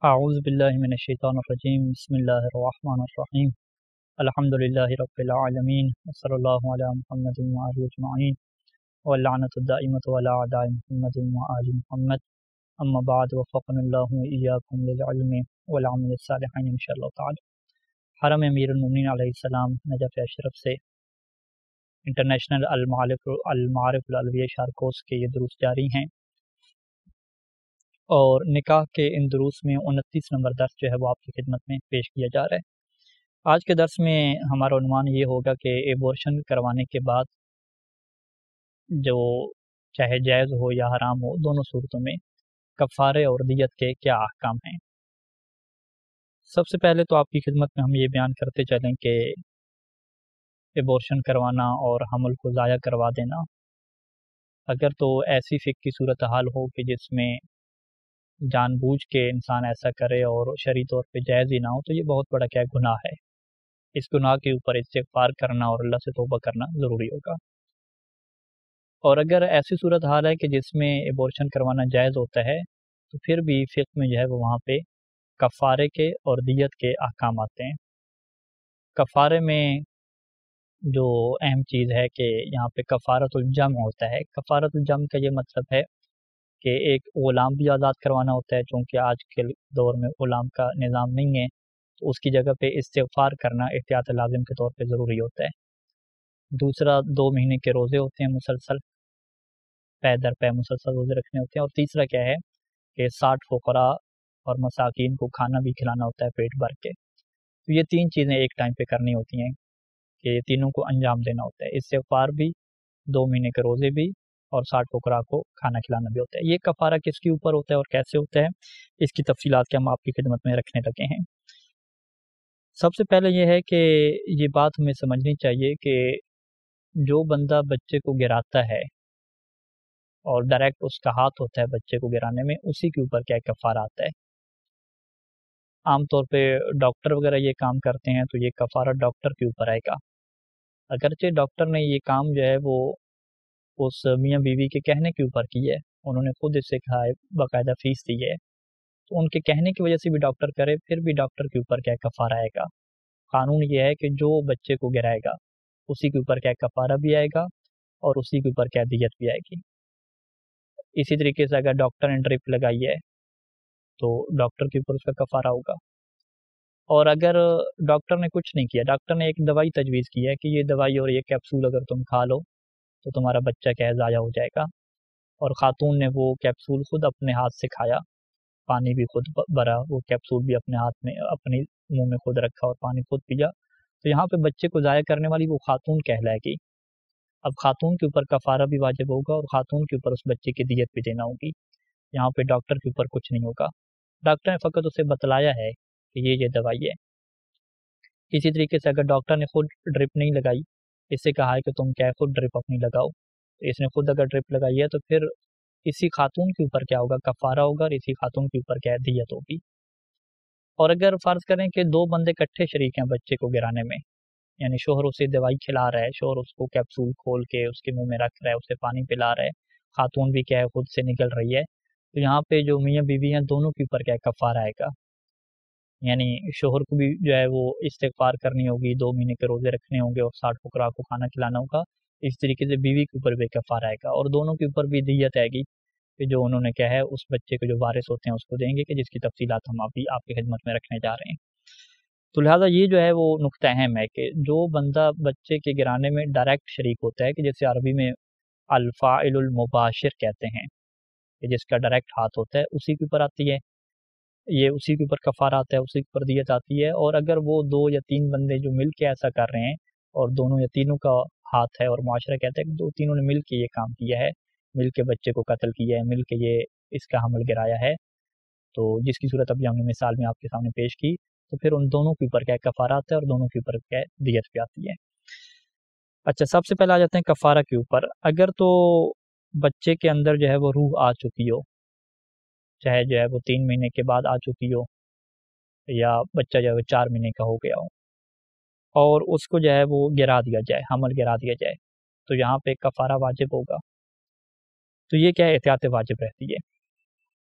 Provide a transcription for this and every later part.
اعوذ باللہ من الشیطان الرجیم بسم اللہ الرحمن الرحیم الحمدللہ رب العالمین وصلی اللہ علی محمد وآلہ اجمعین واللعنۃ الدائمۃ علی اعداء محمد وآل محمد اما بعد وفقنا اللہ وإیاکم للعلم والعمل الصالح ان شاء اللہ تعالی۔ حرم امیر المومنین علیہ السلام نجف اشرف سے انٹرنیشنل المعارف العلویہ شہر کورس کے یہ دروس جاری ہیں، اور نکاح کے ان دروس میں 29 نمبر درس جو ہے وہ آپ کی خدمت میں پیش کیا جا رہا ہے۔ آج کے درس میں ہمارا عنوان یہ ہوگا کہ ایبورشن کروانے کے بعد جو چاہے جائز ہو یا حرام ہو، دونوں صورتوں میں کفارے اور دیت کے کیا احکام ہیں۔ سب سے پہلے تو آپ کی خدمت میں ہم یہ بیان کرتے چلیں کہ ایبورشن کروانا اور حمل کو ضائع کروا دینا، اگر تو ایسی فقہی صورتحال ہو کہ جس میں جان بوجھ کے انسان ایسا کرے اور شرعی طور پہ جائز ہی نہ ہو، تو یہ بہت بڑا کیا گناہ ہے۔ اس گناہ کے اوپر استغفار کرنا اور اللہ سے توبہ کرنا ضروری ہوگا۔ اور اگر ایسی صورتحال ہے کہ جس میں ایبورشن کروانا جائز ہوتا ہے، تو پھر بھی فقہ میں جو ہے وہ وہاں پہ کفارے کے اور دیت کے احکام آتے ہیں۔ کفارے میں جو اہم چیز ہے کہ یہاں پہ کفارۃ الجمع ہوتا ہے۔ کفارۃ الجمع کا یہ مطلب ہے کہ ایک غلام بھی آزاد کروانا ہوتا ہے، چونکہ آج کے دور میں غلام کا نظام نہیں ہے، تو اس کی جگہ پہ استغفار کرنا احتیاط لازم کے طور پہ ضروری ہوتا ہے۔ دوسرا 2 مہینے کے روزے ہوتے ہیں، مسلسل پے در پے مسلسل روزے رکھنے ہوتے ہیں۔ اور تیسرا کیا ہے کہ 60 فقراء اور مساکین کو کھانا بھی کھلانا ہوتا ہے پیٹ بھر کے۔ تو یہ 3 چیزیں ایک ٹائم پہ کرنی ہوتی ہیں کہ یہ تینوں کو انجام دینا ہوتا ہے، استغفار بھی، 2 مہینے کے روزے بھی، اور 60 فقراء کو کھانا کھلانا بھی ہوتا ہے۔ یہ کفارہ کس کے اوپر ہوتا ہے اور کیسے ہوتا ہے، اس کی تفصیلات کے ہم آپ کی خدمت میں رکھنے لگے ہیں۔ سب سے پہلے یہ ہے کہ یہ بات ہمیں سمجھنی چاہیے کہ جو بندہ بچے کو گراتا ہے اور ڈائریکٹ اس کا ہاتھ ہوتا ہے بچے کو گرانے میں، اسی کے اوپر کیا کفارہ آتا ہے۔ عام طور پہ ڈاکٹر وغیرہ یہ کام کرتے ہیں تو یہ کفارہ ڈاکٹر کے اوپر آئے گا، اگرچہ ڈاکٹر نے یہ کام جو ہے وہ اس میاں بیوی کے کہنے کے اوپر کی ہے، انہوں نے خود اس سے کہا ہے، باقاعدہ فیس دی ہے، تو ان کے کہنے کی وجہ سے بھی ڈاکٹر کرے، پھر بھی ڈاکٹر کے اوپر کیا کفارہ آئے گا۔ قانون یہ ہے کہ جو بچے کو گرائے گا اسی کے اوپر کیا کفارہ بھی آئے گا اور اسی کے اوپر کیا دیت بھی آئے گی۔ اسی طریقے سے اگر ڈاکٹر نے ڈرپ لگائی ہے تو ڈاکٹر کے اوپر اس کا کفارہ ہوگا۔ اور اگر ڈاکٹر نے کچھ نہیں کیا، ڈاکٹر نے ایک دوائی تجویز کی ہے کہ یہ دوائی اور یہ کیپسول اگر تم کھا لو تو تمہارا بچہ کیا ضائع ہو جائے گا، اور خاتون نے وہ کیپسول خود اپنے ہاتھ سے کھایا، پانی بھی خود بھرا، وہ کیپسول بھی اپنے ہاتھ میں اپنے منہ میں خود رکھا اور پانی خود پیا، تو یہاں پہ بچے کو ضائع کرنے والی وہ خاتون کہلائے گی۔ اب خاتون کے اوپر کفارہ بھی واجب ہوگا اور خاتون کے اوپر اس بچے کی دیت بھی دینا ہوگی، یہاں پہ ڈاکٹر کے اوپر کچھ نہیں ہوگا۔ ڈاکٹر نے فقط اسے بتلایا ہے کہ یہ دوائی ہے۔ اسی طریقے سے اگر ڈاکٹر نے خود ڈرپ نہیں لگائی، اس سے کہا ہے کہ تم کیا خود ڈرپ اپنی لگاؤ، تو اس نے خود اگر ڈرپ لگائی ہے تو پھر اسی خاتون کے اوپر کیا ہوگا، کفارہ ہوگا، اور اسی خاتون کے اوپر کیا دیت ہوگی۔ اور اگر فرض کریں کہ 2 بندے کٹھے شریک ہیں بچے کو گرانے میں، یعنی شوہر اسے دوائی کھلا رہا ہے، شوہر اس کو کیپسول کھول کے اس کے منہ میں رکھ رہا ہے، اسے پانی پلا رہا ہے، خاتون بھی کیا ہے خود سے نکل رہی ہے، تو یہاں پہ جو میاں بیوی ہیں دونوں کے اوپر کیا کفارہ آئے گا۔ یعنی شوہر کو بھی جو ہے وہ استغفار کرنی ہوگی، 2 مہینے کے روزے رکھنے ہوں گے اور 60 فقراء کو کھانا کھلانا ہوگا، اس طریقے سے بیوی کے اوپر بھی کفارہ آئے گا، اور دونوں کے اوپر بھی دیت آئے گی کہ جو انہوں نے کیا ہے اس بچے کے جو وارث ہوتے ہیں اس کو دیں گے، کہ جس کی تفصیلات ہم ابھی آپ کی خدمت میں رکھنے جا رہے ہیں۔ تو لہٰذا یہ جو ہے وہ نقطہ اہم ہے کہ جو بندہ بچے کے گرانے میں ڈائریکٹ شریک ہوتا ہے، کہ جیسے عربی میں الفاعل المباشر کہتے ہیں، کہ جس کا ڈائریکٹ ہاتھ ہوتا ہے، اسی کے اوپر آتی ہے یہ، اسی کے اوپر کفارہ آتا ہے، اسی کے اوپر دیت آتی ہے۔ اور اگر وہ 2 یا 3 بندے جو مل کے ایسا کر رہے ہیں اور دونوں یا تینوں کا ہاتھ ہے، اور معاشرہ کہتا ہے کہ 2 نے مل کے یہ کام کیا ہے، مل کے بچے کو قتل کیا ہے، مل کے یہ اس کا حمل گرایا ہے، تو جس کی صورت ابھی ہم نے مثال میں آپ کے سامنے پیش کی، تو پھر ان دونوں کے اوپر کیا کفارہ آتا ہے اور دونوں کے اوپر کیا دیت بھی آتی ہے۔ اچھا، سب سے پہلے آ جاتے ہیں کفارہ کے اوپر۔ اگر تو بچے کے اندر جو ہے وہ روح آ چکی ہو، چاہے جو ہے وہ 3 مہینے کے بعد آ چکی ہو یا بچہ جو ہے وہ 4 مہینے کا ہو گیا ہو، اور اس کو جو ہے وہ گرا دیا جائے، حمل گرا دیا جائے، تو یہاں پہ کفارہ واجب ہوگا۔ تو یہ کیا احتیاط واجب رہتی ہے۔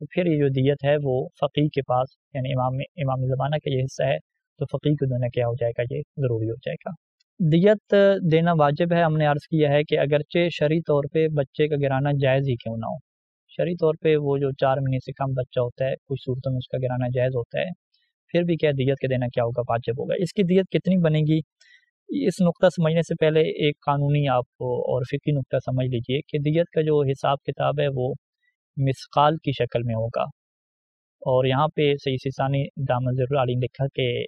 تو پھر یہ جو دیت ہے وہ فقیہ کے پاس یعنی امام زمانہ کا یہ حصہ ہے تو فقیہ کو دینا کیا ہو جائے گا، یہ ضروری ہو جائے گا۔ دیت دینا واجب ہے، ہم نے عرض کیا ہے کہ اگرچہ شرعی طور پہ بچے کا گرانا جائز ہی کیوں نہ ہو، شرعی طور پہ وہ جو 4 مہینے سے کم بچہ ہوتا ہے کچھ صورتوں میں اس کا گرانا جائز ہوتا ہے، پھر بھی کیا دیت کے دینا کیا ہوگا، واجب ہوگا۔ اس کی دیت کتنی بنے گی، اس نقطہ سمجھنے سے پہلے ایک قانونی آپ اور فقہی نقطہ سمجھ لیجئے کہ دیت کا جو حساب کتاب ہے وہ مثقال کی شکل میں ہوگا، اور یہاں پہ سید سیستانی دامت ظل العالی نے لکھا کہ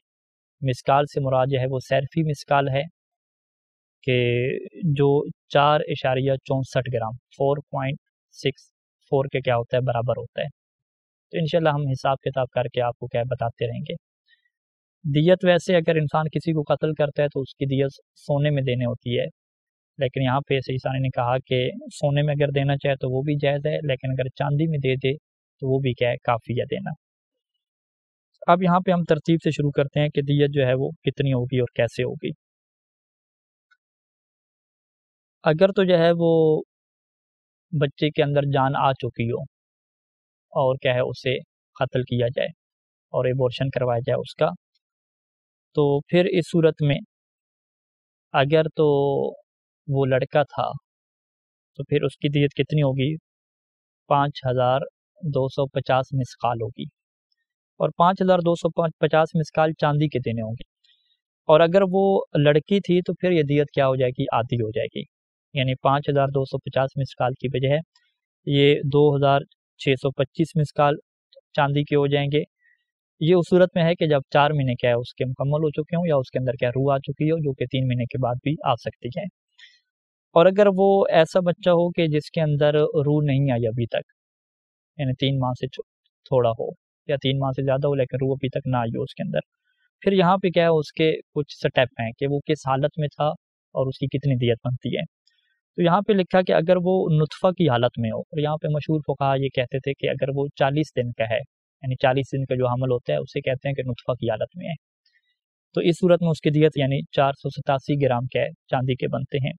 مثقال سے مراد جو ہے وہ صرفی مثقال ہے کہ جو 4.64 گرام 4.64 کے کیا ہوتا ہے برابر ہوتا ہے۔ تو انشاءاللہ ہم حساب کتاب کر کے آپ کو کیا بتاتے رہیں گے۔ دیت ویسے اگر انسان کسی کو قتل کرتا ہے تو اس کی دیت سونے میں دینے ہوتی ہے، لیکن یہاں پہ سیستانی نے کہا کہ سونے میں اگر دینا چاہے تو وہ بھی جائز ہے، لیکن اگر چاندی میں دے دے تو وہ بھی کیا ہے، کافی ہے دینا۔ اب یہاں پہ ہم ترتیب سے شروع کرتے ہیں کہ دیت جو ہے وہ کتنی ہوگی اور کیسے ہوگی۔ اگر تو جو ہے وہ بچے کے اندر جان آ چکی ہو اور کیا ہے اسے قتل کیا جائے اور ایبورشن کروایا جائے اس کا، تو پھر اس صورت میں اگر تو وہ لڑکا تھا تو پھر اس کی دیت کتنی ہوگی، 5250 مثقال ہوگی، اور 5250 مثقال چاندی کے دینے ہوں گے۔ اور اگر وہ لڑکی تھی تو پھر یہ دیت کیا ہو جائے گی، آدھی ہو جائے گی، یعنی 5250 مثقال کی بجائے یہ 2625 مثقال چاندی کے ہو جائیں گے۔ یہ اس صورت میں ہے کہ جب 4 مہینے کیا ہے اس کے مکمل ہو چکے ہوں یا اس کے اندر کیا روح آ چکی ہو، جو کہ 3 مہینے کے بعد بھی آ سکتی ہے۔ اور اگر وہ ایسا بچہ ہو کہ جس کے اندر روح نہیں آئی ابھی تک، یعنی 3 ماہ سے تھوڑا ہو یا 3 ماہ سے زیادہ ہو لیکن روح ابھی تک نہ آئی ہو اس کے اندر، پھر یہاں پہ کیا ہے اس کے کچھ سٹیپ ہیں کہ وہ کس حالت میں تھا اور اس کی کتنی دیت بنتی ہے۔ تو یہاں پہ لکھا کہ اگر وہ نطفہ کی حالت میں ہو، اور یہاں پہ مشہور فقہا یہ کہتے تھے کہ اگر وہ 40 دن کا ہے، یعنی 40 دن کا جو حمل ہوتا ہے اسے کہتے ہیں کہ نطفہ کی حالت میں ہے، تو اس صورت میں اس کی دیت یعنی 487 گرام کیا ہے چاندی کے بنتے ہیں۔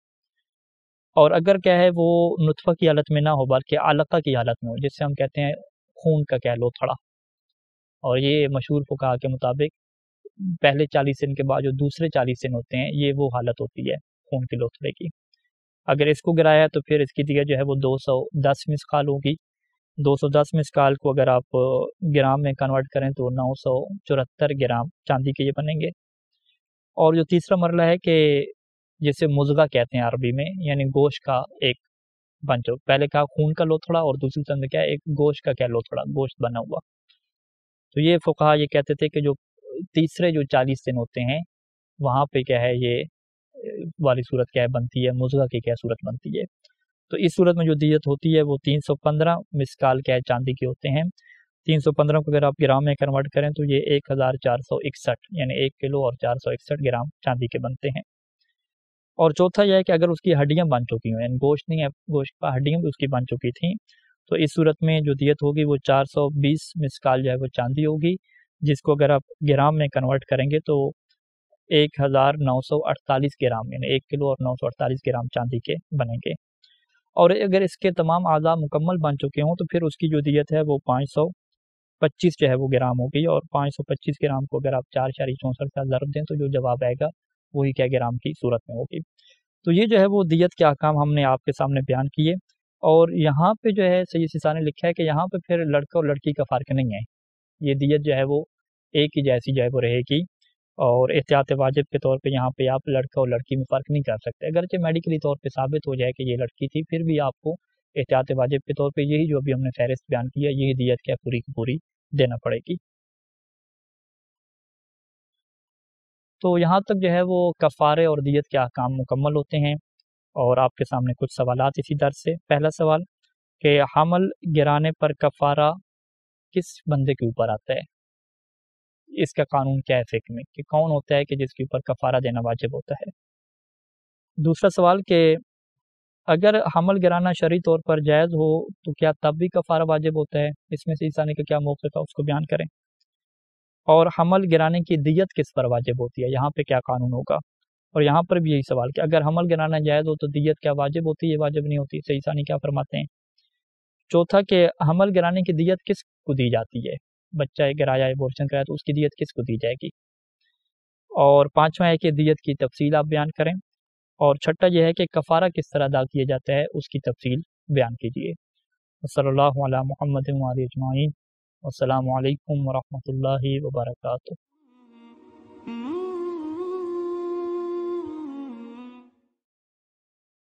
اور اگر کیا ہے وہ نطفہ کی حالت میں نہ ہو بلکہ علقہ کی حالت میں ہو، جس سے ہم کہتے ہیں خون کا کیا لوتھڑا، اور یہ مشہور فقہا کے مطابق پہلے 40 دن کے بعد جو دوسرے 40 دن ہوتے ہیں یہ وہ حالت ہوتی ہے خون کے لوتھڑے کی۔ اگر اس کو گرایا تو پھر اس کی دیت جو ہے وہ 210 مثقال ہوگی۔ 210 مثقال کو اگر آپ گرام میں کنورٹ کریں تو 974 گرام چاندی کے یہ بنیں گے۔ اور جو تیسرا مرحلہ ہے کہ جسے مضغہ کہتے ہیں عربی میں، یعنی گوشت کا ایک بنچ، پہلے کہا خون کا لوتھڑا اور دوسری طرف کیا ایک گوشت کا کیا لوتھڑا، گوشت بنا ہوا۔ تو یہ فقہا یہ کہتے تھے کہ جو تیسرے جو 40 دن ہوتے ہیں وہاں پہ کیا ہے یہ والی صورت کیا ہے بنتی ہے، مضغہ کی کیا صورت بنتی ہے۔ تو اس صورت میں جو دیت ہوتی ہے وہ 315 مثقال کیا ہے چاندی کے ہوتے ہیں۔ 315 کو اگر آپ گرام میں کنورٹ کریں تو یہ 1461 یعنی 1 کلو اور 461 گرام چاندی کے بنتے ہیں۔ اور چوتھا یہ ہے کہ اگر اس کی ہڈیاں بن چکی ہوں، یعنی گوشت نہیں ہے، گوشت کا ہڈیاں بھی اس کی بن چکی تھیں، تو اس صورت میں جو دیت ہوگی وہ 420 مثقال جو ہے وہ چاندی ہوگی، جس کو اگر آپ گرام میں کنورٹ کریں گے تو 1948 گرام یعنی 1 کلو اور 948 گرام چاندی کے بنیں گے۔ اور اگر اس کے تمام اعضاء مکمل بن چکے ہوں تو پھر اس کی جو دیت ہے وہ 525 جو ہے وہ گرام ہوگی، اور 525 گرام کو اگر آپ 4.64 سے ضرب دیں تو جو جواب آئے گا وہی کیا گرام کی صورت میں ہوگی۔ تو یہ جو ہے وہ دیت کے احکام ہم نے آپ کے سامنے بیان کیے، اور یہاں پہ جو ہے سید سیستانی نے لکھا ہے کہ یہاں پہ پھر لڑکا اور لڑکی کا فرق نہیں ہے، یہ دیت جو ہے وہ ایک ہی جیسی جو ہے وہ رہے گی، اور احتیاط واجب کے طور پہ یہاں پہ آپ لڑکا اور لڑکی میں فرق نہیں کر سکتے، اگرچہ میڈیکلی طور پہ ثابت ہو جائے کہ یہ لڑکی تھی، پھر بھی آپ کو احتیاط واجب کے طور پہ یہی جو ابھی ہم نے فہرست بیان کیا یہی دیت کیا پوری کی پوری دینا پڑے گی۔ تو یہاں تک جو ہے وہ کفارے اور دیت کے احکام مکمل ہوتے ہیں، اور آپ کے سامنے کچھ سوالات اسی درس سے۔ پہلا سوال کہ حمل گرانے پر کفارہ کس بندے کے اوپر آتا ہے، اس کا قانون کیا ہے فقہ میں، کہ کون ہوتا ہے کہ جس کے اوپر کفارہ دینا واجب ہوتا ہے۔ دوسرا سوال کہ اگر حمل گرانا شرعی طور پر جائز ہو تو کیا تب بھی کفارہ واجب ہوتا ہے، اس میں سے عیسانی کا کیا موقف ہے اس کو بیان کریں۔ اور حمل گرانے کی دیت کس پر واجب ہوتی ہے، یہاں پہ کیا قانون ہوگا۔ اور یہاں پر بھی یہی سوال کہ اگر حمل گرانا جائز ہو تو دیت کیا واجب ہوتی ہے، واجب نہیں ہوتی، عیسانی کیا فرماتے ہیں۔ چوتھا کہ حمل گرانے کی دیت کس کو دی جاتی ہے، بچہ گرایا ایبورشن کرایا تو اس کی دیت کس کو دی جائے گی، اور پانچواں ہے کہ دیت کی تفصیل آپ بیان کریں، اور چھٹا یہ ہے کہ کفارہ کس طرح ادا کیا جاتا ہے اس کی تفصیل بیان کیجیے۔ صلی اللہ علی محمد وعلی اجمعین، والسلام علیکم ورحمۃ اللہ وبرکاتہ۔